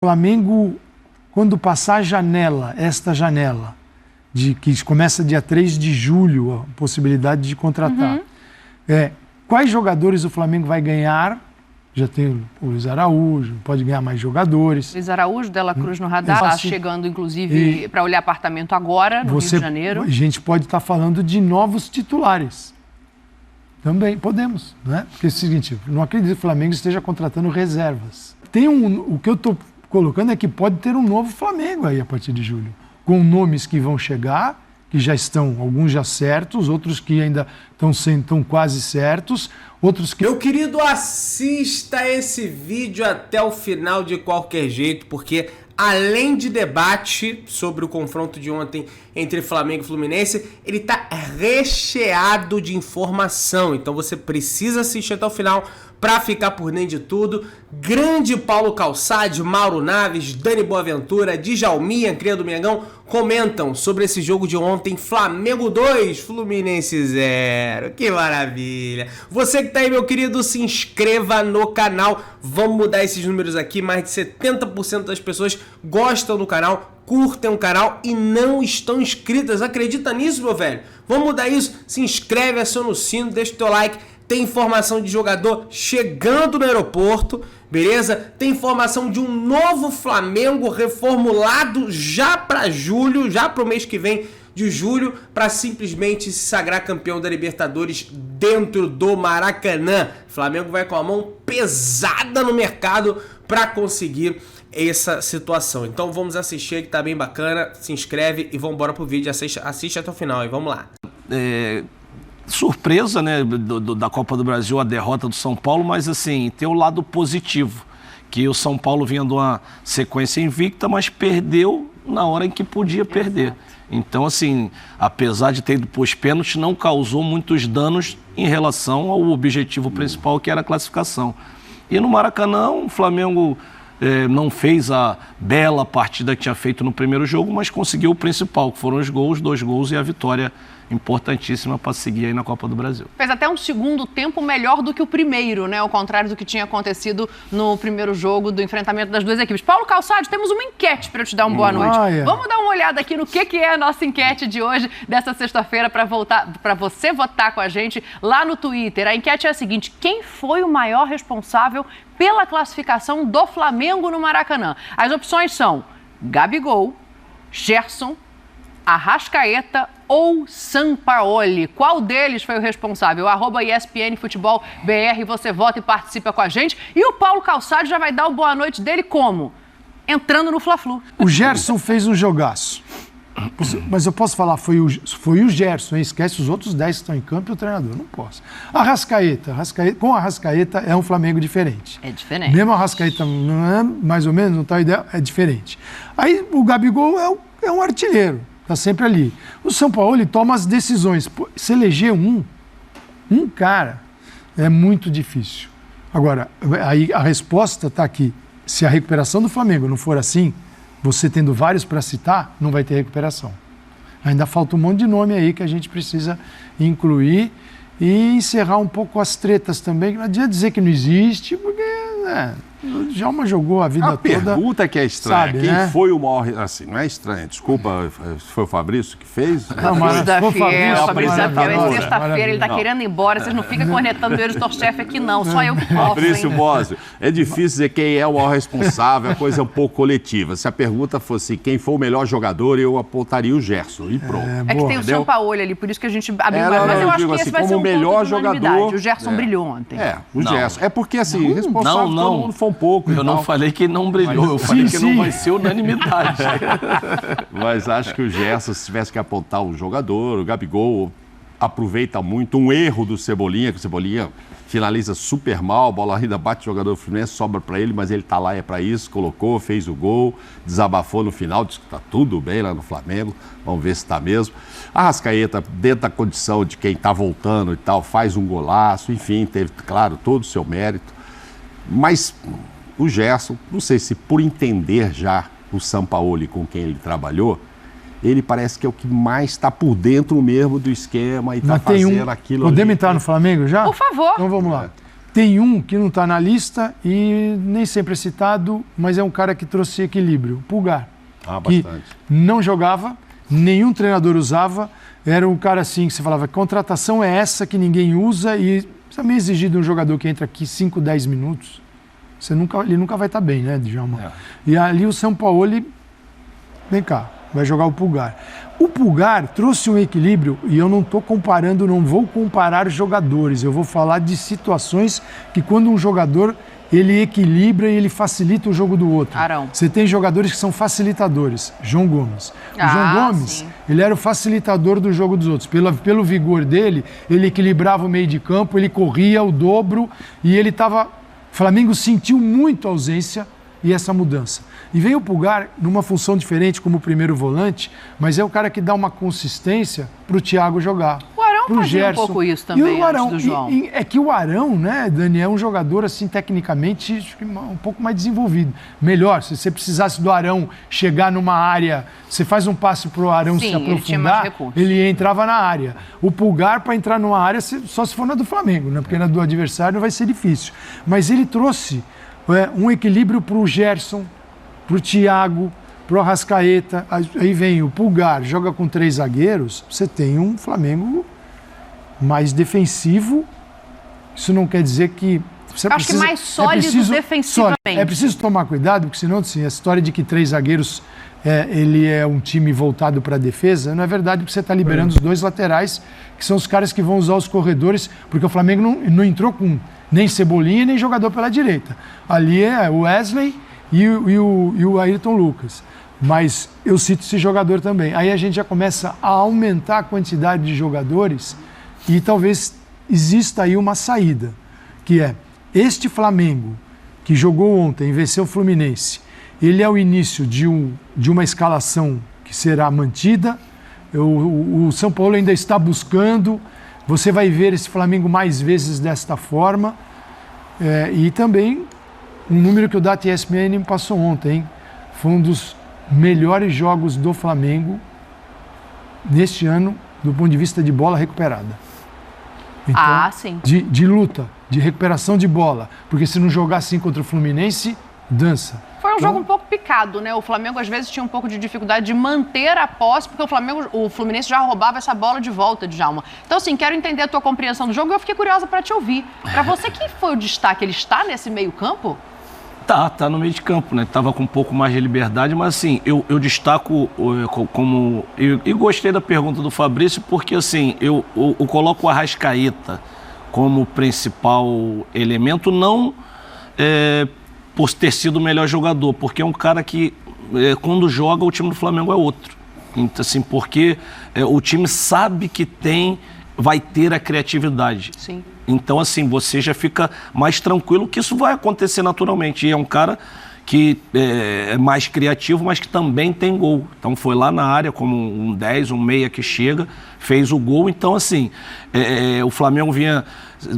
Flamengo, quando passar a janela, esta janela, que começa dia 3 de julho, a possibilidade de contratar, quais jogadores o Flamengo vai ganhar? Já tem o Luiz Araújo, pode ganhar mais jogadores. Luiz Araújo, Dela Cruz no radar, está chegando inclusive para olhar apartamento agora, no Rio de Janeiro. A gente pode estar falando de novos titulares. Também podemos, né? Porque é o seguinte, não acredito que o Flamengo esteja contratando reservas. O que eu estou colocando é que pode ter um novo Flamengo aí a partir de julho, com nomes que vão chegar, que já estão, alguns já certos, outros que ainda estão quase certos, outros que... Meu querido, assista esse vídeo até o final de qualquer jeito, porque além de debate sobre o confronto de ontem entre Flamengo e Fluminense, ele tá recheado de informação, então você precisa assistir até o final para ficar por dentro de tudo. Grande Paulo Calçade, Mauro Naves, Dani Boaventura, Djalminha, cria do Mengão, comentam sobre esse jogo de ontem. Flamengo 2, Fluminense 0. Que maravilha! Você que tá aí, meu querido, se inscreva no canal. Vamos mudar esses números aqui. Mais de 70% das pessoas gostam do canal, curtem o canal e não estão inscritas. Acredita nisso, meu velho? Vamos mudar isso? Se inscreve, aciona o sino, deixa o teu like. Tem informação de jogador chegando no aeroporto, beleza? Tem informação de um novo Flamengo reformulado já para julho, já para o mês que vem de julho, para simplesmente se sagrar campeão da Libertadores dentro do Maracanã. O Flamengo vai com a mão pesada no mercado para conseguir essa situação. Então vamos assistir, que tá bem bacana. Se inscreve e vamos embora pro vídeo. Assiste até o final e vamos lá. Surpresa, né, da Copa do Brasil, a derrota do São Paulo, mas assim, tem o lado positivo, que o São Paulo vinha de uma sequência invicta, mas perdeu na hora em que podia perder. Então, assim, apesar de ter ido para os pênaltis, não causou muitos danos em relação ao objetivo principal, que era a classificação. E no Maracanã, o Flamengo não fez a bela partida que tinha feito no primeiro jogo, mas conseguiu o principal, que foram os gols, 2 gols e a vitória importantíssima para seguir aí na Copa do Brasil. Fez até um segundo tempo melhor do que o primeiro, né? Ao contrário do que tinha acontecido no primeiro jogo do enfrentamento das duas equipes. Paulo Calçade, temos uma enquete para eu te dar uma boa noite. Vamos dar uma olhada aqui no que é a nossa enquete de hoje, dessa sexta-feira, para você votar com a gente lá no Twitter. A enquete é a seguinte: quem foi o maior responsável pela classificação do Flamengo no Maracanã? As opções são Gabigol, Gerson, Arrascaeta ou Sampaoli. Qual deles foi o responsável? @ESPN Futebol BR, você vota e participa com a gente. E o Paulo Calçade já vai dar o boa noite dele como? Entrando no Fla-Flu. O Gerson fez um jogaço. Mas eu posso falar, foi o Gerson, hein? Esquece os outros 10 que estão em campo e o treinador, não posso. Com a Arrascaeta é um Flamengo diferente. É diferente. Mesmo a Arrascaeta não é mais ou menos, não está ideal, é diferente. Aí o Gabigol é um artilheiro. Está sempre ali. O São Paulo, ele toma as decisões. Se eleger um cara, é muito difícil. Agora, aí a resposta está aqui. Se a recuperação do Flamengo não for assim, você tendo vários para citar, não vai ter recuperação. Ainda falta um monte de nome aí que a gente precisa incluir e encerrar um pouco as tretas também. Não adianta dizer que não existe, porque... o Djalma jogou a vida toda. A pergunta que é estranha, sabe, quem né? foi o maior... Assim, não é estranha, desculpa, foi o Fabrício que fez? Não, mas O Fabrício da Fiel, é sexta-feira, maravilha. ele tá querendo ir embora, vocês não ficam cornetando o editor-chefe aqui não, só eu que posso, Fabrício hein? Bósio, é difícil dizer quem é o maior responsável, a coisa é um pouco coletiva. Se a pergunta fosse quem foi o melhor jogador, eu apontaria o Gerson e pronto. É que tem o Sampaoli ali, por isso que a gente abriu mais. Mas eu acho que esse assim, vai ser como um melhor ponto de unanimidade. jogador. O Gerson brilhou ontem. O Gerson. É porque, assim, responsável todo mundo foi um pouco. Eu não falei que não brilhou, eu falei que não vai ser unanimidade. Mas acho que o Gerson, se tivesse que apontar um jogador, o Gabigol aproveita muito um erro do Cebolinha, que o Cebolinha finaliza super mal, a bola ainda bate o jogador do Fluminense, sobra para ele, mas ele tá lá, é para isso, colocou, fez o gol, desabafou no final, disse que tá tudo bem lá no Flamengo, vamos ver se tá mesmo. A Arrascaeta, dentro da condição de quem tá voltando e tal, faz um golaço, enfim, teve, claro, todo o seu mérito, mas... O Gerson, não sei se por entender já o Sampaoli com quem ele trabalhou, ele parece que é o que mais está por dentro mesmo do esquema e está fazendo aquilo. Podemos entrar no Flamengo já? Por favor. Então vamos lá. tem um que não está na lista e nem sempre é citado, mas é um cara que trouxe equilíbrio, Pulgar. Bastante. Que não jogava, nenhum treinador usava, era um cara assim que você falava, contratação é essa que ninguém usa e também exigir de um jogador que entra aqui 5, 10 minutos, ele nunca vai estar bem, né, Djalma? E ali o Sampaoli, vem cá, vai jogar o Pulgar. O Pulgar trouxe um equilíbrio e eu não estou comparando, não vou comparar jogadores, eu vou falar de situações que quando um jogador ele equilibra e ele facilita o jogo do outro. Arão. Você tem jogadores que são facilitadores. João Gomes. O João Gomes, sim. Ele era o facilitador do jogo dos outros. Pelo vigor dele, ele equilibrava o meio de campo, ele corria o dobro e ele estava... O Flamengo sentiu muito a ausência e essa mudança. E veio o Pulgar numa função diferente como primeiro volante, mas é o cara que dá uma consistência para o Thiago jogar. O Arão pro fazia Gerson. um pouco isso também, e o Arão, antes do João. É que o Arão, né, Dani, é um jogador, assim, tecnicamente, acho que um pouco mais desenvolvido. Melhor, se você precisasse do Arão chegar numa área, você faz um passe pro Arão se aprofundar, ele entrava na área. O Pulgar, para entrar numa área, só se for na do Flamengo, né, porque na do adversário vai ser difícil. Mas ele trouxe um equilíbrio pro Gerson, pro Thiago, pro Arrascaeta. Aí vem o Pulgar, joga com 3 zagueiros, você tem um Flamengo mais defensivo. Isso não quer dizer que... Acho que mais sólido defensivamente. É preciso tomar cuidado, porque senão assim, a história de que 3 zagueiros ele é um time voltado para a defesa, não é verdade, porque você está liberando os 2 laterais, que são os caras que vão usar os corredores, porque o Flamengo não entrou com nem Cebolinha, nem jogador pela direita. Ali é o Wesley e o Ayrton Lucas. Mas eu cito esse jogador também. Aí a gente já começa a aumentar a quantidade de jogadores e talvez exista aí uma saída, que é este Flamengo que jogou ontem e venceu o Fluminense, ele é o início de uma escalação que será mantida. O São Paulo ainda está buscando, você vai ver esse Flamengo mais vezes desta forma. E também um número que o Data ESPN me passou ontem, hein? Foi um dos melhores jogos do Flamengo neste ano, do ponto de vista de bola recuperada. Então, sim. De luta, de recuperação de bola. Porque se não jogar assim contra o Fluminense, dança. Foi um jogo um pouco picado, né? O Flamengo às vezes tinha um pouco de dificuldade de manter a posse, porque o Fluminense já roubava essa bola de volta, Djalma. Então, assim, quero entender a tua compreensão do jogo e eu fiquei curiosa para te ouvir. Para você, quem foi o destaque? Ele está nesse meio-campo? Tá no meio de campo, né? Tava com um pouco mais de liberdade, mas assim, eu destaco como... E gostei da pergunta do Fabrício, porque assim, eu coloco o Arrascaeta como principal elemento, não por ter sido o melhor jogador, porque é um cara que, quando joga, o time do Flamengo é outro. Então, assim, porque o time sabe que vai ter a criatividade. Sim. Então, assim, você já fica mais tranquilo que isso vai acontecer naturalmente. E é um cara que é mais criativo, mas que também tem gol. Então, foi lá na área como um 10, um meia que chega, fez o gol. Então, assim, o Flamengo vinha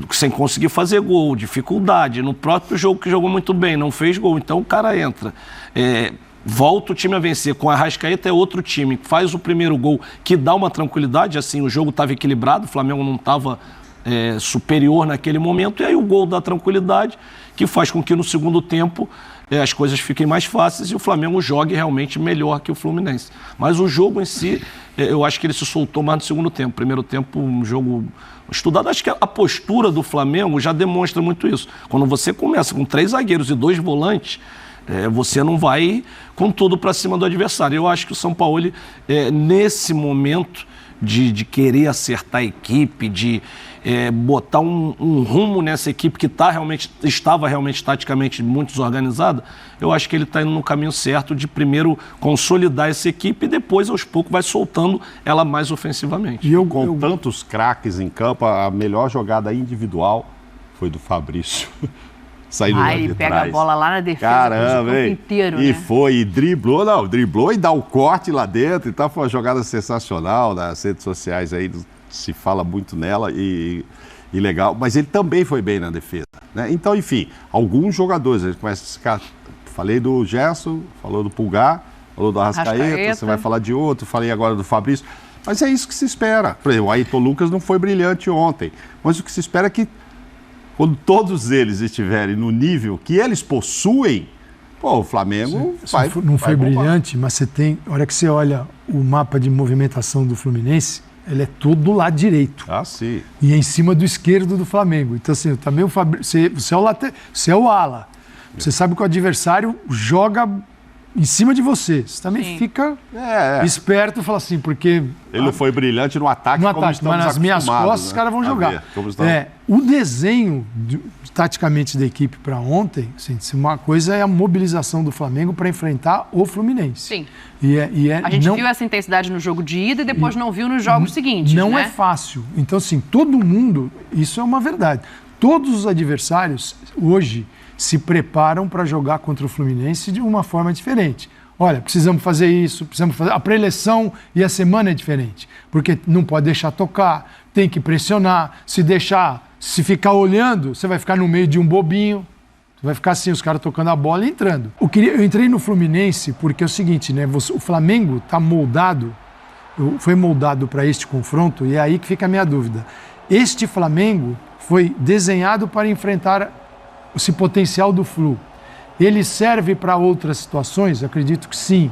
sem conseguir fazer gol, dificuldade. No próprio jogo que jogou muito bem, não fez gol. Então, o cara entra. Volta o time a vencer. Com a Arrascaeta é outro time. Faz o primeiro gol, que dá uma tranquilidade. Assim, o jogo estava equilibrado, o Flamengo não estava superior naquele momento. E aí o gol dá tranquilidade, que faz com que no segundo tempo as coisas fiquem mais fáceis e o Flamengo jogue realmente melhor que o Fluminense. Mas o jogo em si, eu acho que ele se soltou mais no segundo tempo. Primeiro tempo, um jogo estudado. Acho que a postura do Flamengo já demonstra muito isso. Quando você começa com 3 zagueiros e 2 volantes, você não vai com tudo para cima do adversário. Eu acho que o Sampaoli, nesse momento de querer acertar a equipe, de botar um rumo nessa equipe que estava realmente taticamente muito desorganizada, eu acho que ele está indo no caminho certo de primeiro consolidar essa equipe e depois, aos poucos, vai soltando ela mais ofensivamente. E com tantos craques em campo, a melhor jogada individual foi do Fabrício. Saindo lá de ele pega trás. A bola lá na defesa. Caramba, hein? Inteiro, e né? foi, e driblou e dá o corte lá dentro e tal. Foi uma jogada sensacional nas redes sociais aí, se fala muito nela e legal. Mas ele também foi bem na defesa, né? Então, enfim, alguns jogadores, a gente começa a ficar... Falei do Gerson, falou do Pulgar, falou do Arrascaeta, você vai falar de outro, falei agora do Fabrício. Mas é isso que se espera. Por exemplo, o Ayrton Lucas não foi brilhante ontem, mas o que se espera é que Quando todos eles estiverem no nível que eles possuem, pô, o Flamengo não foi brilhante, mas você tem... A hora que você olha o mapa de movimentação do Fluminense, ele é todo do lado direito. Ah, sim. E é em cima do esquerdo do Flamengo. Então, assim, também você é o ala. Você sabe que o adversário joga em cima de você. Você também fica esperto e fala assim, porque... Ele não foi brilhante no ataque, mas nas minhas costas os caras vão jogar. O desenho, taticamente, da equipe para ontem, assim, uma coisa é a mobilização do Flamengo para enfrentar o Fluminense. Sim. A gente viu essa intensidade no jogo de ida e depois não viu nos jogos seguintes, Não é fácil. Então, assim, todo mundo... Isso é uma verdade. Todos os adversários, hoje, se preparam para jogar contra o Fluminense de uma forma diferente. Olha, precisamos fazer isso, precisamos fazer... A pré-eleição e a semana é diferente, porque não pode deixar tocar, tem que pressionar, se ficar olhando, você vai ficar no meio de um bobinho, você vai ficar assim, os caras tocando a bola e entrando. Eu entrei no Fluminense porque é o seguinte, né? O Flamengo está moldado, foi moldado para este confronto, e é aí que fica a minha dúvida. Este Flamengo foi desenhado para enfrentar esse potencial do Flu. Ele serve para outras situações? Acredito que sim.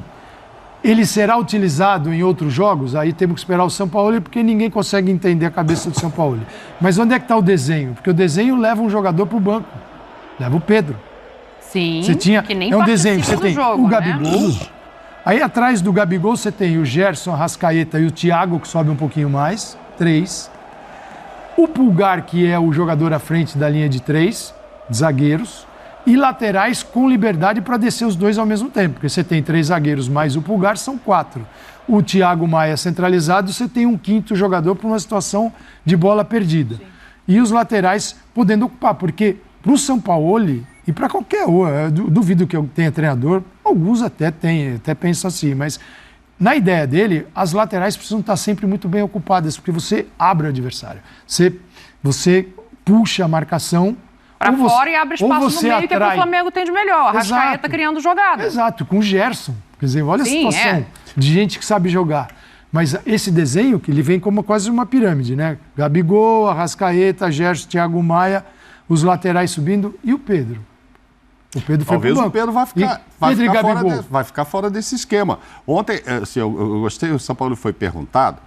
Ele será utilizado em outros jogos? Aí temos que esperar o São Paulo, porque ninguém consegue entender a cabeça do São Paulo. Mas onde é que está o desenho? Porque o desenho leva um jogador para o banco. Leva o Pedro. Sim, que nem um desenho. Você tem jogo, o Gabigol. Né? Aí atrás do Gabigol você tem o Gerson, a Arrascaeta e o Thiago, que sobe um pouquinho mais. 3. O Pulgar, que é o jogador à frente da linha de 3, zagueiros. E laterais com liberdade para descer os dois ao mesmo tempo, porque você tem 3 zagueiros mais o Pulgar, são 4. O Thiago Maia centralizado, você tem um 5º jogador para uma situação de bola perdida. Sim. E os laterais podendo ocupar, porque para o Sampaoli e para qualquer outro, eu duvido que eu tenha treinador, alguns até pensam assim, mas na ideia dele, as laterais precisam estar sempre muito bem ocupadas, porque você abre o adversário, você puxa a marcação, para fora e abre espaço no meio, que é o que o Flamengo tem de melhor. A Arrascaeta criando jogada. Exato, com o Gerson. Quer dizer, olha a situação de gente que sabe jogar. Mas esse desenho, que ele vem como quase uma pirâmide, né? Gabigol, Arrascaeta, Gerson, Thiago Maia, os laterais subindo e o Pedro. O Pedro foi Talvez o Pedro vai ficar fora desse esquema. Ontem, assim, eu gostei, o São Paulo foi perguntado,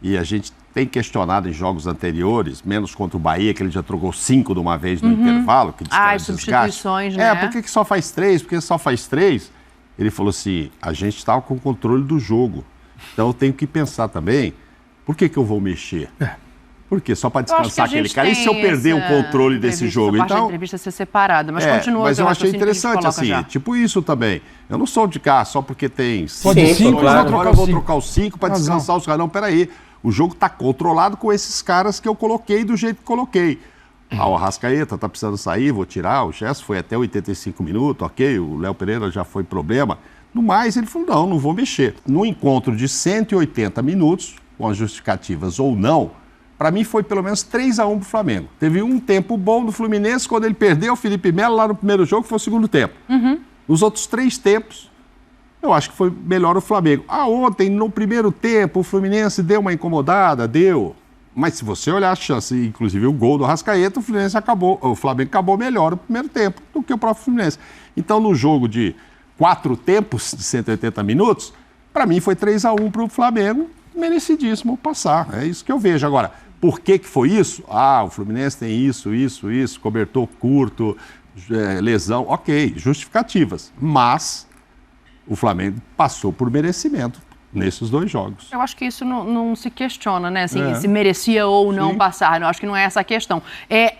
e a gente tem questionado em jogos anteriores, menos contra o Bahia, que ele já trocou 5 de uma vez no intervalo. Que as substituições, né? Por que só faz 3? Por que só faz 3? Ele falou assim, a gente estava com o controle do jogo. Então eu tenho que pensar também, por que eu vou mexer? Por quê? Só para descansar aquele cara? E se eu perder o controle desse jogo? Então, a entrevista ser separada, mas continua. Mas eu achei interessante, assim, tipo isso também. Eu não sou de cá só porque tem 5, agora eu vou trocar os 5 para descansar os caras. Não, peraí. O jogo está controlado com esses caras que eu coloquei do jeito que coloquei. O Arrascaeta está precisando sair, vou tirar. O Gerson foi até 85 minutos, ok. O Léo Pereira já foi problema. No mais, ele falou, não vou mexer. No encontro de 180 minutos, com as justificativas ou não, para mim foi pelo menos 3-1 para o Flamengo. Teve um tempo bom do Fluminense, quando ele perdeu o Felipe Melo lá no primeiro jogo, que foi o segundo tempo. Nos outros 3 tempos, eu acho que foi melhor o Flamengo. Ontem, no primeiro tempo, o Fluminense deu uma incomodada, deu. Mas se você olhar a chance, inclusive o gol do Arrascaeta, o Flamengo acabou melhor no primeiro tempo do que o próprio Fluminense. Então, no jogo de 4 tempos de 180 minutos, para mim foi 3-1 para o Flamengo, merecidíssimo passar. É isso que eu vejo. Agora, por que foi isso? O Fluminense tem isso, cobertor curto, lesão, ok, justificativas. Mas o Flamengo passou por merecimento nesses 2 jogos. Eu acho que isso não se questiona, né? Assim, se merecia ou não passar. Eu acho que não é essa a questão.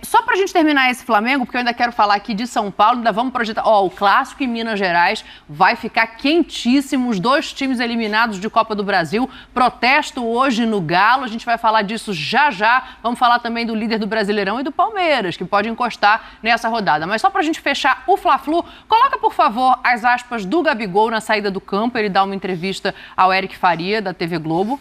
Só pra gente terminar esse Flamengo, porque eu ainda quero falar aqui de São Paulo, ainda vamos projetar. O clássico em Minas Gerais vai ficar quentíssimo. Os 2 times eliminados de Copa do Brasil. Protesto hoje no Galo. A gente vai falar disso já. Vamos falar também do líder do Brasileirão e do Palmeiras, que pode encostar nessa rodada. Mas só pra gente fechar o Fla-Flu, coloca, por favor, as aspas do Gabigol na saída do campo. Ele dá uma entrevista ao Eric Faria, da TV Globo,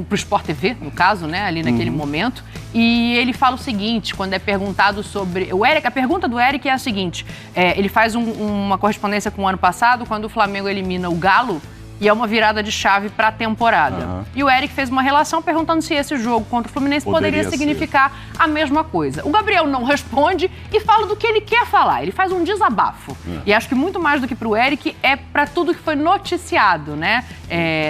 pro Sport TV, no caso, né, ali naquele momento, e ele fala o seguinte, quando é perguntado sobre... a pergunta do Eric é a seguinte, ele faz uma correspondência com o ano passado, quando o Flamengo elimina o Galo, e é uma virada de chave para a temporada. E o Eric fez uma relação perguntando se esse jogo contra o Fluminense poderia significar a mesma coisa. O Gabriel não responde e fala do que ele quer falar. Ele faz um desabafo. E acho que muito mais do que para o Eric é para tudo que foi noticiado, né?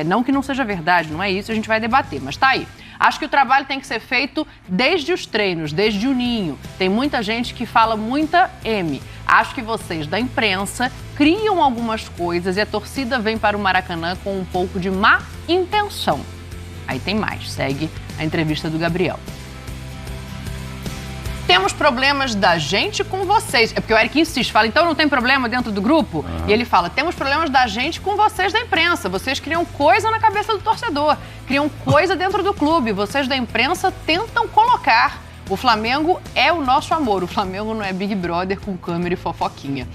Não que não seja verdade, não é isso, a gente vai debater, mas tá aí. Acho que o trabalho tem que ser feito desde os treinos, desde o ninho. Tem muita gente que fala muita M. Acho que vocês da imprensa criam algumas coisas e a torcida vem para o Maracanã com um pouco de má intenção. Aí tem mais, segue a entrevista do Gabriel. Temos problemas da gente com vocês. É porque o Eric insiste, fala, então não tem problema dentro do grupo? E ele fala, temos problemas da gente com vocês da imprensa. Vocês criam coisa na cabeça do torcedor, criam coisa dentro do clube. Vocês da imprensa tentam colocar. O Flamengo é o nosso amor. O Flamengo não é Big Brother com câmera e fofoquinha.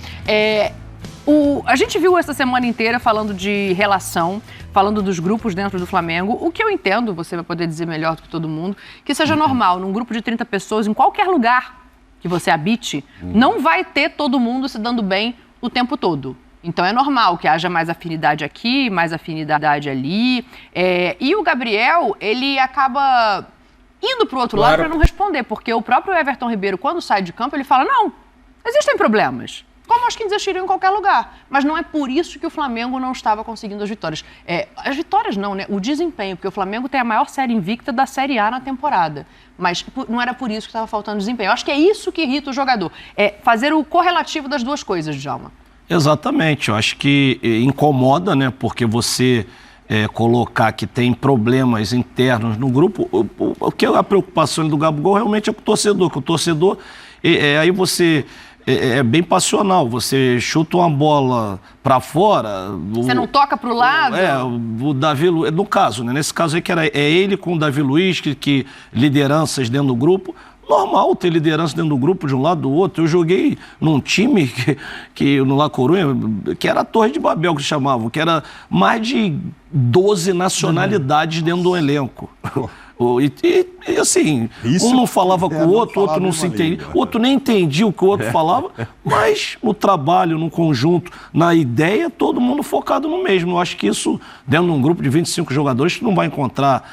A gente viu essa semana inteira falando de relação, falando dos grupos dentro do Flamengo, o que eu entendo, você vai poder dizer melhor do que todo mundo, que seja normal, num grupo de 30 pessoas, em qualquer lugar que você habite, não vai ter todo mundo se dando bem o tempo todo. Então é normal que haja mais afinidade aqui, mais afinidade ali. E o Gabriel, ele acaba indo para o outro lado para não responder, porque o próprio Everton Ribeiro, quando sai de campo, ele fala, não, existem problemas. Como acho que existiriam em qualquer lugar. Mas não é por isso que o Flamengo não estava conseguindo as vitórias. As vitórias não, né? O desempenho, porque o Flamengo tem a maior série invicta da Série A na temporada. Mas não era por isso que estava faltando desempenho. Eu acho que é isso que irrita o jogador. Fazer o correlativo das duas coisas, Djalma. Exatamente. Eu acho que incomoda, né? Porque você colocar que tem problemas internos no grupo, o que a preocupação do Gabigol realmente é com o torcedor. Que o torcedor, aí você... É bem passional, você chuta uma bola para fora... Você não toca para o lado? O Davi Luiz, no caso, né? Nesse caso aí que é ele com o Davi Luiz, que lideranças dentro do grupo. Normal ter liderança dentro do grupo de um lado do outro. Eu joguei num time que no La Coruña, que era a Torre de Babel que chamavam, que era mais de 12 nacionalidades dentro do elenco. E assim, um não falava com o outro, outro não se entendia, o outro nem entendia o que o outro falava, mas no trabalho, no conjunto, na ideia, todo mundo focado no mesmo. Eu acho que isso, dentro de um grupo de 25 jogadores, não vai encontrar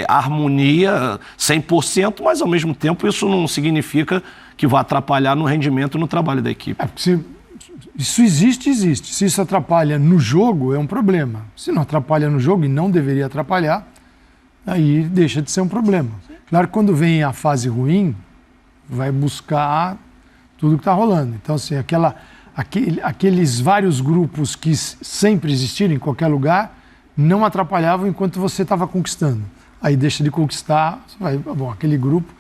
harmonia 100%, mas ao mesmo tempo isso não significa que vai atrapalhar no rendimento no trabalho da equipe. Porque isso existe. Se isso atrapalha no jogo, é um problema. Se não atrapalha no jogo, e não deveria atrapalhar, aí deixa de ser um problema. Claro que quando vem a fase ruim, vai buscar tudo que está rolando. Então, assim, aqueles vários grupos que sempre existiram em qualquer lugar, não atrapalhavam enquanto você estava conquistando. Aí deixa de conquistar, aquele grupo.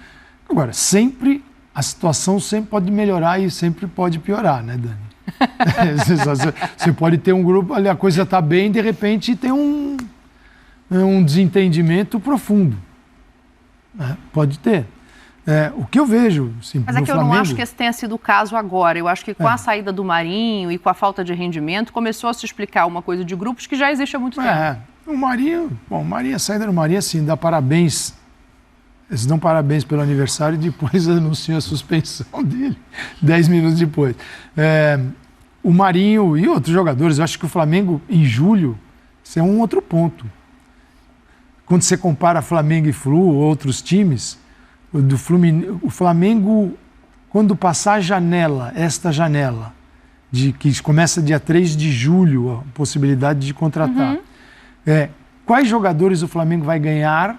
Agora, a situação sempre pode melhorar e sempre pode piorar, né, Dani? Você pode ter um grupo, ali a coisa está bem, de repente tem um desentendimento profundo. Pode ter. O que eu vejo, sim, mas é que eu não acho que esse tenha sido o caso agora. Eu acho que com a saída do Marinho e com a falta de rendimento, começou a se explicar uma coisa de grupos que já existe há muito tempo. O Marinho, a saída do Marinho, assim, dá parabéns. Eles dão parabéns pelo aniversário e depois anunciam a suspensão dele, 10 minutos depois. O Marinho e outros jogadores, eu acho que o Flamengo, em julho, isso é um outro ponto. Quando você compara Flamengo e Flu, outros times, o Flamengo, quando passar esta janela, que começa dia 3 de julho, a possibilidade de contratar, quais jogadores o Flamengo vai ganhar?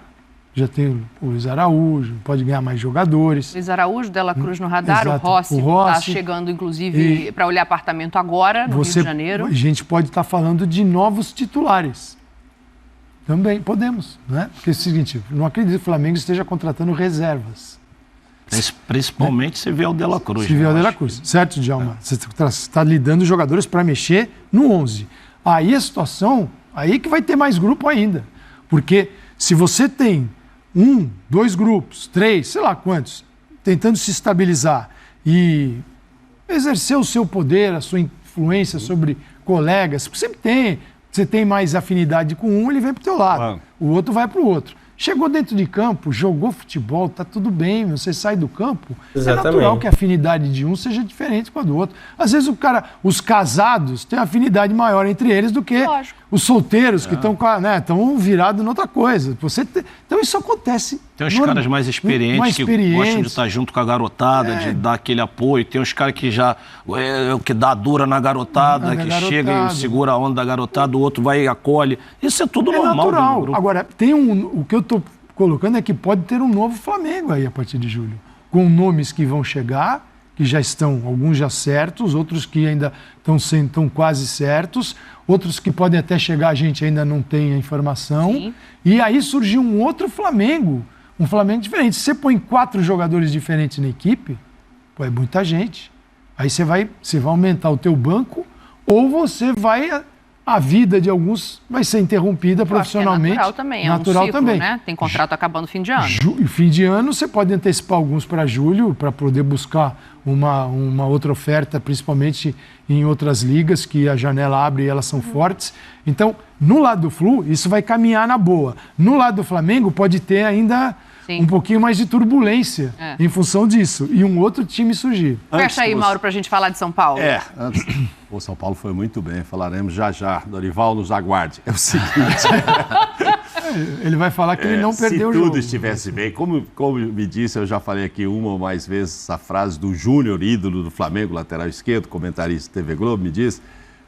Já tem o Luiz Araújo, pode ganhar mais jogadores. Luiz Araújo, Dela Cruz no radar, o Rossi está chegando, inclusive, para olhar apartamento agora, no Rio de Janeiro. A gente pode estar falando de novos titulares. Também podemos, né? Porque é o seguinte, não acredito que o Flamengo esteja contratando reservas. Principalmente se vê o Dela Cruz. Se vê o Dela Cruz, certo, Djalma? Você está lidando jogadores para mexer no 11. Aí a situação, aí que vai ter mais grupo ainda. Porque se você tem 1, 2 grupos, 3, sei lá quantos, tentando se estabilizar e exercer o seu poder, a sua influência sobre colegas, porque sempre tem. Você tem mais afinidade com um, ele vem para o teu lado. O outro vai para o outro. Chegou dentro de campo, jogou futebol, tá tudo bem, você sai do campo. Exatamente. É natural que a afinidade de um seja diferente com a do outro. Às vezes os casados têm afinidade maior entre eles do que os solteiros que estão virados noutra coisa. Então isso acontece. Tem uns caras mais experientes que gostam de estar junto com a garotada, de dar aquele apoio. Tem uns caras que que dá dura na garotada, chega e segura a onda da garotada, o outro vai e acolhe. Isso é tudo normal. Natural. Agora, o que eu estou colocando é que pode ter um novo Flamengo aí a partir de julho, com nomes que vão chegar, que já estão, alguns já certos, outros que ainda estão quase certos, outros que podem até chegar, a gente ainda não tem a informação. Sim. E aí surgiu um outro Flamengo, um Flamengo diferente. Se você põe 4 jogadores diferentes na equipe, é muita gente. Aí você vai aumentar o teu banco, ou você a vida de alguns vai ser interrompida profissionalmente. É natural também, um ciclo, né? Tem contrato acabando fim de ano. Fim de ano, você pode antecipar alguns para julho, para poder buscar uma outra oferta, principalmente em outras ligas, que a janela abre e elas são fortes. Então, no lado do Flu, isso vai caminhar na boa. No lado do Flamengo, pode ter ainda um pouquinho mais de turbulência em função disso. E um outro time surgir. Fecha aí, Mauro, para a gente falar de São Paulo. Antes... O São Paulo foi muito bem, falaremos já. Dorival, nos aguarde. É o seguinte... Ele vai falar que ele não perdeu o jogo. Se tudo estivesse bem, como me disse, eu já falei aqui uma ou mais vezes essa frase do Júnior, ídolo do Flamengo, lateral esquerdo, comentarista TV Globo, me disse,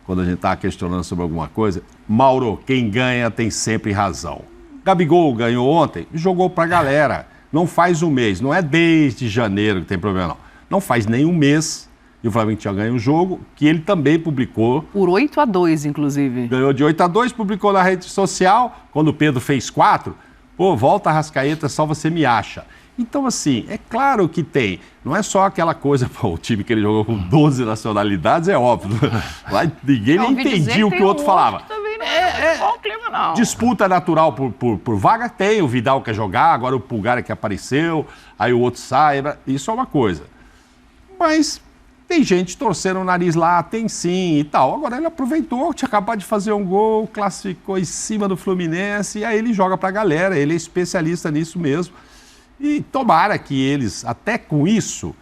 quando a gente estava questionando sobre alguma coisa, Mauro, quem ganha tem sempre razão. Gabigol ganhou ontem, jogou pra galera. Não faz um mês, não é desde janeiro que tem problema, não. Não faz nem um mês e o Flamengo tinha ganho um jogo que ele também publicou. Por 8-2, inclusive. Ganhou de 8-2, publicou na rede social. Quando o Pedro fez 4, volta Arrascaeta, só você me acha. Então, assim, é claro que tem. Não é só aquela coisa, o time que ele jogou com 12 nacionalidades, é óbvio. Lá ninguém nem entendia o que o outro falava. Também não é bom clima, não. Disputa natural por vaga tem, o Vidal quer jogar, agora o Pulgar que apareceu, aí o outro sai, isso é uma coisa. Mas tem gente torcendo o nariz lá, tem sim e tal. Agora ele aproveitou, tinha acabado de fazer um gol, classificou em cima do Fluminense, e aí ele joga pra galera, ele é especialista nisso mesmo. E tomara que eles, até com isso,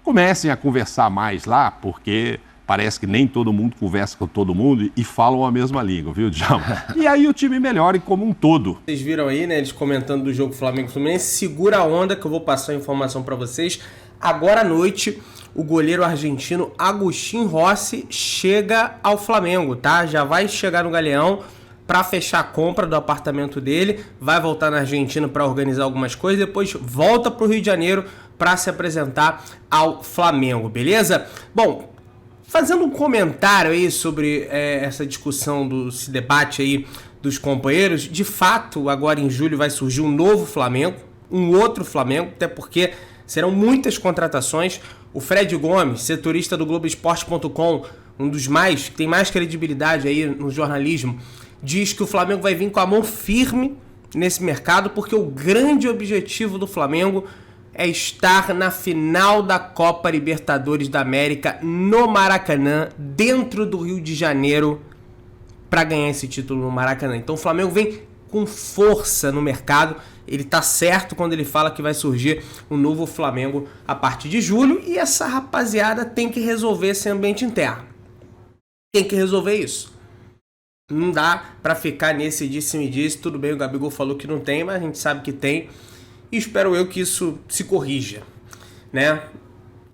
comecem a conversar mais lá, porque parece que nem todo mundo conversa com todo mundo e falam a mesma língua, viu, Djalma? E aí o time melhore como um todo. Vocês viram aí, né, eles comentando do jogo Flamengo-Fluminense. Segura a onda que eu vou passar a informação pra vocês. Agora à noite, o goleiro argentino Agustín Rossi chega ao Flamengo, tá? Já vai chegar no Galeão para fechar a compra do apartamento dele, vai voltar na Argentina para organizar algumas coisas, depois volta para o Rio de Janeiro para se apresentar ao Flamengo, beleza? Bom, fazendo um comentário aí sobre essa discussão, esse debate aí dos companheiros, de fato, agora em julho vai surgir um novo Flamengo, um outro Flamengo, até porque serão muitas contratações. O Fred Gomes, setorista do Globoesporte.com, um dos que tem mais credibilidade aí no jornalismo, diz que o Flamengo vai vir com a mão firme nesse mercado, porque o grande objetivo do Flamengo é estar na final da Copa Libertadores da América no Maracanã, dentro do Rio de Janeiro, para ganhar esse título no Maracanã. Então o Flamengo vem com força no mercado. Ele tá certo quando ele fala que vai surgir um novo Flamengo a partir de julho, e essa rapaziada tem que resolver esse ambiente interno. Tem que resolver isso. Não dá pra ficar nesse disse-me-disse. Tudo bem, o Gabigol falou que não tem, mas a gente sabe que tem. E espero eu que isso se corrija, né?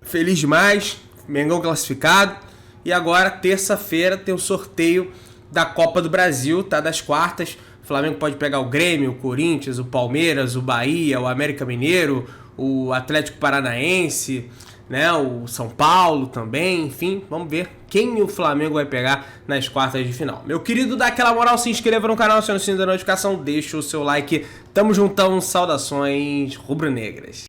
Feliz demais, Mengão classificado. E agora, terça-feira, tem o sorteio da Copa do Brasil, tá? Das quartas. O Flamengo pode pegar o Grêmio, o Corinthians, o Palmeiras, o Bahia, o América Mineiro, o Atlético Paranaense, né? O São Paulo também, enfim, vamos ver quem o Flamengo vai pegar nas quartas de final. Meu querido, dá aquela moral, se inscreva no canal, acione o sininho da notificação, deixa o seu like, tamo juntão, saudações rubro-negras.